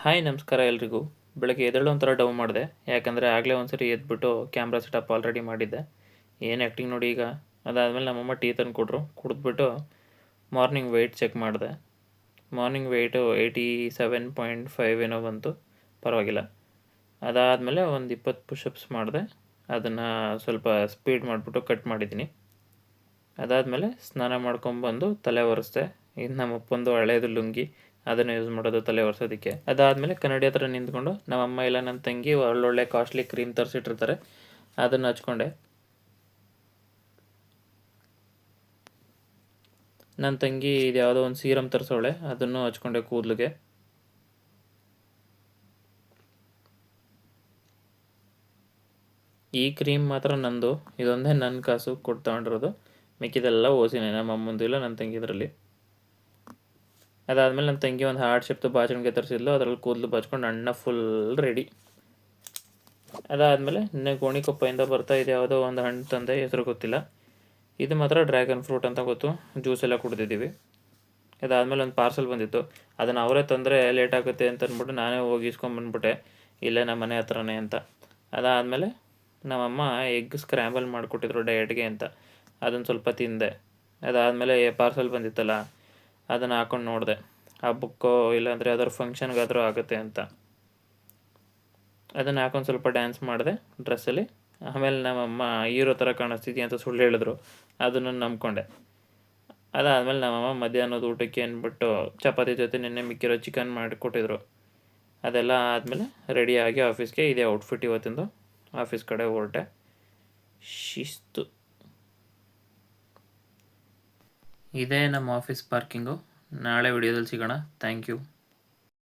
Hi ನಮಸ್ಕಾರ ಎಲ್ರಿಗೂ. ಬೆಳಗ್ಗೆ ಎದ್ದೇಳೋ ಒಂಥರ ಡೌ ಮಾಡಿದೆ, ಯಾಕಂದರೆ ಆಗಲೇ ಒಂದ್ಸರಿ ಎದ್ಬಿಟ್ಟು ಕ್ಯಾಮ್ರಾ ಸೆಟಪ್ ಆಲ್ರೆಡಿ ಮಾಡಿದ್ದೆ. ಏನು ಆ್ಯಕ್ಟಿಂಗ್ ನೋಡಿ ಈಗ. ಅದಾದಮೇಲೆ ನಮ್ಮಮ್ಮ ಟೀ ತಂದು ಕೊಟ್ಟರು, ಕುಡಿದ್ಬಿಟ್ಟು ಮಾರ್ನಿಂಗ್ ವೆಯ್ಟ್ ಚೆಕ್ ಮಾಡಿದೆ. ಮಾರ್ನಿಂಗ್ ವೆಯ್ಟು 87.5 ಏನೋ ಬಂತು, ಪರವಾಗಿಲ್ಲ. ಅದಾದಮೇಲೆ ಒಂದು 20 ಪುಷಪ್ಸ್ ಮಾಡಿದೆ, ಅದನ್ನು ಸ್ವಲ್ಪ ಸ್ಪೀಡ್ ಮಾಡಿಬಿಟ್ಟು ಕಟ್ ಮಾಡಿದ್ದೀನಿ. ಅದಾದಮೇಲೆ ಸ್ನಾನ ಮಾಡ್ಕೊಂಬಂದು ತಲೆ ಒರೆಸ್ದೆ. ಇದು ನಮ್ಮ ಅಪ್ಪಂದು ಹಳೇದು ಲುಂಗಿ, ಅದನ್ನು ಯೂಸ್ ಮಾಡೋದು ತಲೆ ಒರೆಸೋದಕ್ಕೆ. ಅದಾದಮೇಲೆ ಕನ್ನಡಿ ಹತ್ರ ನಿಂತ್ಕೊಂಡು ನಮ್ಮಮ್ಮ ಇಲ್ಲ ನನ್ನ ತಂಗಿ ಒಳ್ಳೊಳ್ಳೆ ಕಾಸ್ಟ್ಲಿ ಕ್ರೀಮ್ ತರಿಸಿಟ್ಟಿರ್ತಾರೆ, ಅದನ್ನು ಹಚ್ಕೊಂಡೆ. ನನ್ನ ತಂಗಿ ಇದು ಯಾವುದೋ ಒಂದು ಸೀರಮ್ ತರಿಸೋಳೆ, ಅದನ್ನು ಹಚ್ಕೊಂಡೆ ಕೂದಲಿಗೆ. ಈ ಕ್ರೀಮ್ ಮಾತ್ರ ನಂದು, ಇದೊಂದೇ ನನ್ನ ಕಾಸು ಕೊಟ್ಟು ತಗೊಂಡಿರೋದು. ಮಿಕ್ಕಿದೆಲ್ಲ ಓಸಿನೇ, ನಮ್ಮ ಅಮ್ಮಂದು ಇಲ್ಲ ನನ್ನ ತಂಗಿದ್ರಲ್ಲಿ. ಅದಾದಮೇಲೆ ನನ್ನ ತಂಗಿ ಒಂದು ಹಾರ್ಟ್ ಶೇಪ್ದು ಬಾಚಣಿಗೆ ತರಿಸಿದ್ಲು, ಅದರಲ್ಲಿ ಕೂದಲು ಬಾಚ್ಕೊಂಡು ಅಣ್ಣ ಫುಲ್ ರೆಡಿ. ಅದಾದಮೇಲೆ ನಿನ್ನೆ ಗೋಣಿಕೊಪ್ಪೆಯಿಂದ ಬರ್ತಾ ಇದೆ ಯಾವುದೋ ಒಂದು ಹಣ್ಣು ತಂದೆ, ಹೆಸರು ಗೊತ್ತಿಲ್ಲ. ಇದು ಮಾತ್ರ ಡ್ರ್ಯಾಗನ್ ಫ್ರೂಟ್ ಅಂತ ಗೊತ್ತು, ಜ್ಯೂಸ್ ಎಲ್ಲ ಕುಡಿದಿದ್ದೀವಿ. ಅದಾದಮೇಲೆ ಒಂದು ಪಾರ್ಸಲ್ ಬಂದಿತ್ತು, ಅದನ್ನು ಅವರೇ ತಂದರೆ ಲೇಟ್ ಆಗುತ್ತೆ ಅಂತ ಅಂದ್ಬಿಟ್ಟು ನಾನೇ ಹೋಗಿ ಇಸ್ಕೊಂಬಂದ್ಬಿಟ್ಟೆ, ಇಲ್ಲೇ ನಮ್ಮ ಮನೆ ಹತ್ರನೇ ಅಂತ. ಅದಾದಮೇಲೆ ನಮ್ಮಮ್ಮ ಎಗ್ ಸ್ಕ್ರ್ಯಾಂಬಲ್ ಮಾಡಿಕೊಟ್ಟಿದ್ರು ಡಯಟ್ಗೆ ಅಂತ, ಅದನ್ನು ಸ್ವಲ್ಪ ತಿಂದೆ. ಅದಾದಮೇಲೆ ಪಾರ್ಸಲ್ ಬಂದಿತ್ತಲ್ಲ, ಅದನ್ನು ಹಾಕೊಂಡು ನೋಡಿದೆ, ಹಬ್ಬಕ್ಕೋ ಇಲ್ಲಾಂದರೆ ಯಾವ್ದಾದ್ರು ಫಂಕ್ಷನ್ಗಾದರೂ ಆಗುತ್ತೆ ಅಂತ. ಅದನ್ನು ಹಾಕೊಂಡು ಸ್ವಲ್ಪ ಡ್ಯಾನ್ಸ್ ಮಾಡಿದೆ ಡ್ರೆಸ್ಸಲ್ಲಿ. ಆಮೇಲೆ ನಮ್ಮಮ್ಮ ಹೀರೋ ಥರ ಕಾಣಿಸ್ತಿದ್ಯಾ ಅಂತ ಸುಳ್ಳು ಹೇಳಿದ್ರು, ಅದನ್ನು ನಂಬ್ಕೊಂಡೆ. ಅದಾದಮೇಲೆ ನಮ್ಮಮ್ಮ ಮಧ್ಯಾಹ್ನದ ಊಟಕ್ಕೆ ಅಂದ್ಬಿಟ್ಟು ಚಪಾತಿ ಜೊತೆ ನಿನ್ನೆ ಮಿಕ್ಕಿರೋ ಚಿಕನ್ ಮಾಡಿಕೊಟ್ಟಿದ್ರು. ಅದೆಲ್ಲ ಆದಮೇಲೆ ರೆಡಿಯಾಗಿ ಆಫೀಸ್ಗೆ, ಇದೇ ಔಟ್ಫಿಟ್ ಇವತ್ತಿಂದು. ಆಫೀಸ್ ಕಡೆ ಹೊರಟೆ. ಶಿಸ್ತು. ಇದೇ ನಮ್ಮ ಆಫೀಸ್ ಪಾರ್ಕಿಂಗು. ನಾಳೆ ವಿಡಿಯೋದಲ್ಲಿ ಸಿಗೋಣ. Thank you.